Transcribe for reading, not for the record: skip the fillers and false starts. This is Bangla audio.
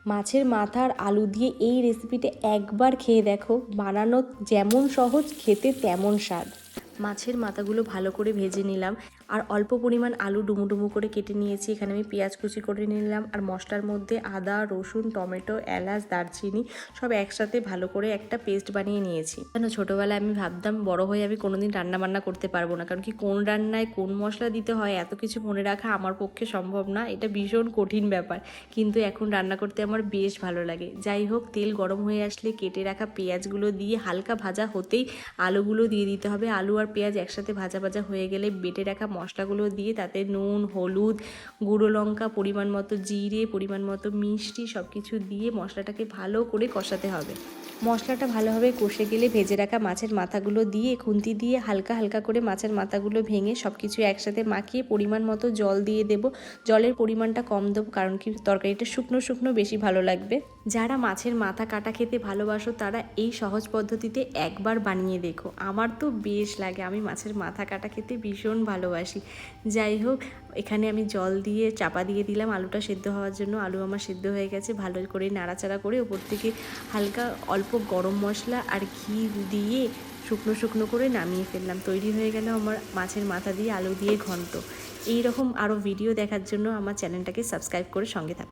মাছের মাথা আর আলু দিয়ে এই রেসিপিটা একবার খেয়ে দেখো, বানানো যেমন সহজ, খেতে তেমন স্বাদ। মাছের মাথাগুলো ভালো করে ভেজে নিলাম আর অল্প পরিমাণ আলু ডুমু ডুমু করে কেটে নিয়েছি। এখানে আমি পেঁয়াজ কুচি করে নিলাম আর মশলার মধ্যে আদা, রসুন, টমেটো, এলাচ, দারচিনি সব একসাথে ভালো করে একটা পেস্ট বানিয়ে নিয়েছি। কেন ছোটোবেলায় আমি ভাবতাম বড় হয়ে আমি কোনোদিন রান্না বান্না করতে পারবো না, কারণ কি কোন রান্নায় কোন মশলা দিতে হয় এত কিছু মনে রাখা আমার পক্ষে সম্ভব না, এটা ভীষণ কঠিন ব্যাপার। কিন্তু এখন রান্না করতে আমার বেশ ভালো লাগে। যাই হোক, তেল গরম হয়ে আসলে কেটে রাখা পেঁয়াজগুলো দিয়ে হালকা ভাজা হতেই আলুগুলো দিয়ে দিতে হবে। আলু আর পেঁয়াজ একসাথে ভাজা ভাজা হয়ে গেলে বেটে রাখা মশলাগুলো দিয়ে তাতে নুন, হলুদ, গুঁড়ো লঙ্কা, পরিমাণ মতো জিরে, পরিমাণ মতো মিষ্টি সব কিছু দিয়ে মশলাটাকে ভালো করে কষাতে হবে। মশলাটা ভালোভাবে কষে গেলে ভেজে রাখা মাছের মাথাগুলো দিয়ে খুন্তি দিয়ে হালকা হালকা করে মাছের মাথাগুলো ভেঙে সব কিছু একসাথে মাখিয়ে পরিমাণ মতো জল দিয়ে দেব। জলের পরিমাণটা কম দেবো, কারণ কি তরকারিটা শুকনো শুকনো বেশি ভালো লাগবে। যারা মাছের মাথা কাটা খেতে ভালোবাসো তারা এই সহজ পদ্ধতিতে একবার বানিয়ে দেখো। আমার তো বেশ লাগে, আমি মাছের মাথা কাটা খেতে ভীষণ ভালোবাসি। যাই হোক, এখানে আমি জল দিয়ে চাপা দিয়ে দিলাম আলুটা সেদ্ধ হওয়ার জন্য। আলু আমার সেদ্ধ হয়ে গেছে, ভালো করে নাড়াচাড়া করে ওপর থেকে হালকা অল্প গরম মশলা আর ঘি দিয়ে শুকনো শুকনো করে নামিয়ে ফেললাম। তৈরি হয়ে গেল আমার মাছের মাথা দিয়ে আলু দিয়ে ঘন্ট। এই রকম আরও ভিডিও দেখার জন্য আমার চ্যানেলটাকে সাবস্ক্রাইব করে সঙ্গে থাকুন।